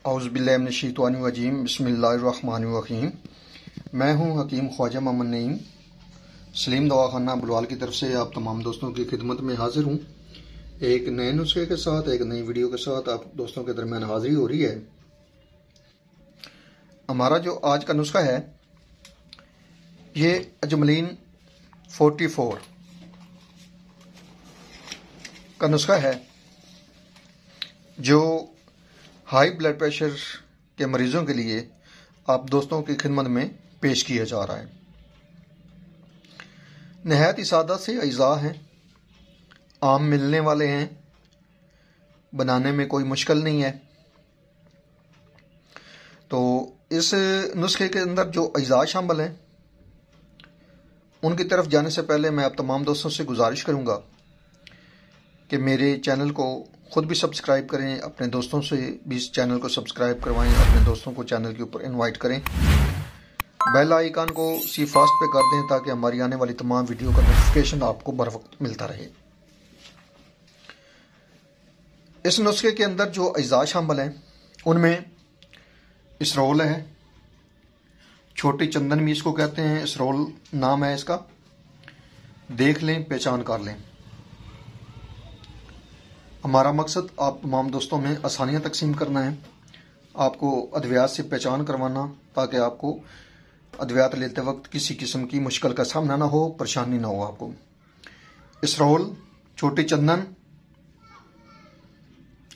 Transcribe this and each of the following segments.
औज़ुबिल्लाहिमिनश्शैतानिर्रजीम बिस्मिल्लाहिर्रहमानिर्रहीम। मैं हूं हकीम ख्वाजा मोहम्मद नईम सलीम दवाखाना बुलवाल की तरफ से आप तमाम दोस्तों की खिदमत में हाजिर हूं। एक नए नुस्खे के साथ, एक नई वीडियो के साथ आप दोस्तों के दरमियान हाजिरी हो रही है। हमारा जो आज का नुस्खा है ये अजमलीन 44 का नुस्खा है, जो हाई ब्लड प्रेशर के मरीजों के लिए आप दोस्तों की खिदमत में पेश किया जा रहा है। नहायत ही सादा से अज्जा हैं, आम मिलने वाले हैं, बनाने में कोई मुश्किल नहीं है। तो इस नुस्खे के अंदर जो अज्जा शामिल हैं उनकी तरफ जाने से पहले मैं आप तमाम दोस्तों से गुजारिश करूंगा कि मेरे चैनल को खुद भी सब्सक्राइब करें, अपने दोस्तों से भी इस चैनल को सब्सक्राइब करवाएं, अपने दोस्तों को चैनल के ऊपर इनवाइट करें, बेल आइकन को सी फास्ट पे कर दें ताकि हमारी आने वाली तमाम वीडियो का नोटिफिकेशन आपको बर वक्त मिलता रहे। इस नुस्खे के अंदर जो अज्जा शामिल हैं उनमें इसरोल है, छोटी चंदन भी इसको कहते हैं, इसरोल नाम है इसका, देख लें, पहचान कर लें। हमारा मकसद आप तमाम दोस्तों में आसानियाँ तकसीम करना है, आपको अद्वियात से पहचान करवाना, ताकि आपको अद्वियात लेते वक्त किसी किस्म की मुश्किल का सामना ना हो, परेशानी ना हो आपको। इसरोल, छोटी चंदन,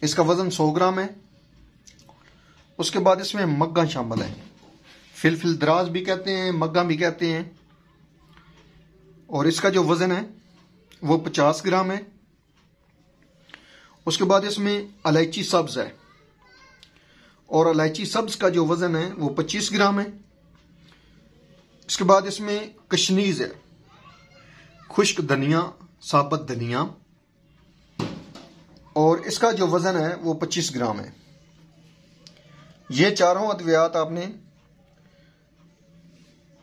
इसका वज़न 100 ग्राम है। उसके बाद इसमें मग्गा शामिल है, फिलफिल दराज भी कहते हैं, मग्गा भी कहते हैं, और इसका जो वज़न है वो 50 ग्राम है। उसके बाद इसमें इलायची सब्ज़ है, और इलायची सब्ज़ का जो वज़न है वो 25 ग्राम है। इसके बाद इसमें कशनीज़ है, खुश्क धनिया, साबुत धनिया, और इसका जो वज़न है वो 25 ग्राम है। ये चारों अद्वियात आपने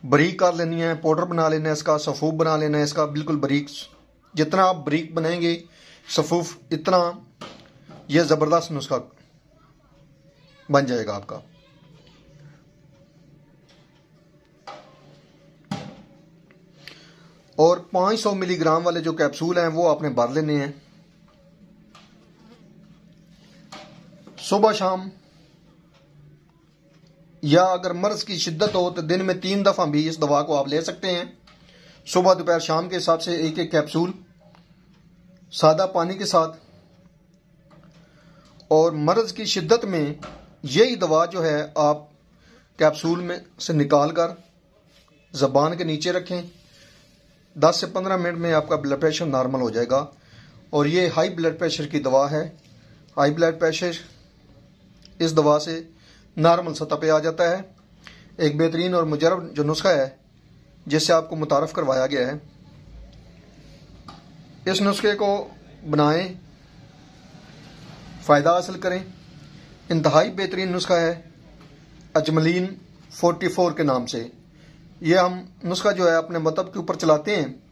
बारीक कर लेनी है, पाउडर बना लेना है इसका, सफ़ूफ बना लेना है इसका, बिल्कुल बारीक। जितना आप बारीक बनाएंगे सफ़ूफ, इतना यह ज़बरदस्त नुस्खा बन जाएगा आपका। और 500 मिलीग्राम वाले जो कैप्सूल हैं वो आपने भर लेने हैं। सुबह शाम, या अगर मर्ज की शिद्दत हो तो दिन में 3 दफ़ा भी इस दवा को आप ले सकते हैं। सुबह, दोपहर, शाम के हिसाब से एक एक कैप्सूल सादा पानी के साथ। और मर्ज की शिद्दत में यही दवा जो है आप कैप्सूल में से निकाल कर ज़बान के नीचे रखें। 10 से 15 मिनट में आपका ब्लड प्रेशर नॉर्मल हो जाएगा। और ये हाई ब्लड प्रेशर की दवा है। हाई ब्लड प्रेशर इस दवा से नॉर्मल सतह पे आ जाता है। एक बेहतरीन और मुजरब जो नुस्खा है जिससे आपको मुतारफ़ करवाया गया है। इस नुस्खे को बनाएं, फ़ायदा हासिल करें। इंतहाई बेहतरीन नुस्खा है, अजमलीन 44 के नाम से। ये हम नुस्खा जो है अपने मतब के ऊपर चलाते हैं,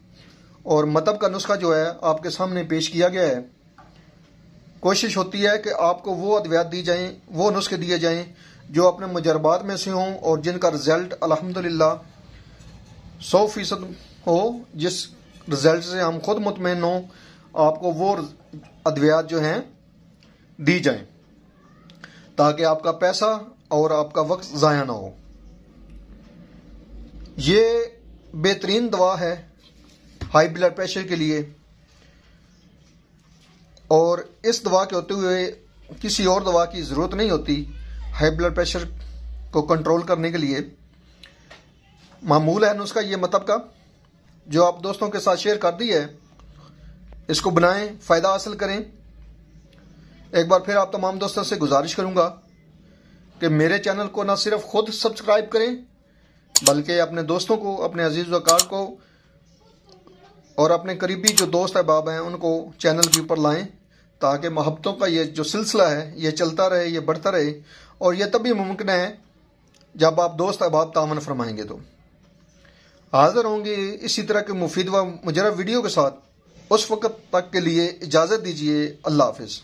और मतब का नुस्खा जो है आपके सामने पेश किया गया है। कोशिश होती है कि आपको वो अद्वियात दी जाएं, वो नुस्खे दिए जाएं जो अपने मुजरबात में से हों और जिनका रिज़ल्ट अल्हम्दुलिल्लाह 100% हो, जिस रिज़ल्ट से हम खुद मुतमईन हों। आपको वो अद्वियात जो हैं दी जाएं ताकि आपका पैसा और आपका वक्त ज़ाया ना हो। ये बेहतरीन दवा है हाई ब्लड प्रेशर के लिए, और इस दवा के होते हुए किसी और दवा की ज़रूरत नहीं होती हाई ब्लड प्रेशर को कंट्रोल करने के लिए। मामूल है नुस्खा ये मतलब का, जो आप दोस्तों के साथ शेयर कर दी है। इसको बनाएं, फ़ायदा हासिल करें। एक बार फिर आप तमाम दोस्तों से गुजारिश करूंगा कि मेरे चैनल को ना सिर्फ खुद सब्सक्राइब करें, बल्कि अपने दोस्तों को, अपने अजीज़ वकार को और अपने करीबी जो दोस्त अहबाब हैं उनको चैनल के ऊपर लाएं, ताकि मोहब्बतों का ये जो सिलसिला है ये चलता रहे, ये बढ़ता रहे। और ये तभी मुमकिन है जब आप दोस्त अहबाब तावन फरमाएंगे। तो हाज़िर होंगे इसी तरह के मुफीद व मुजरब वीडियो के साथ। उस वक़्त तक के लिए इजाज़त दीजिए। अल्लाह हाफ़िज़।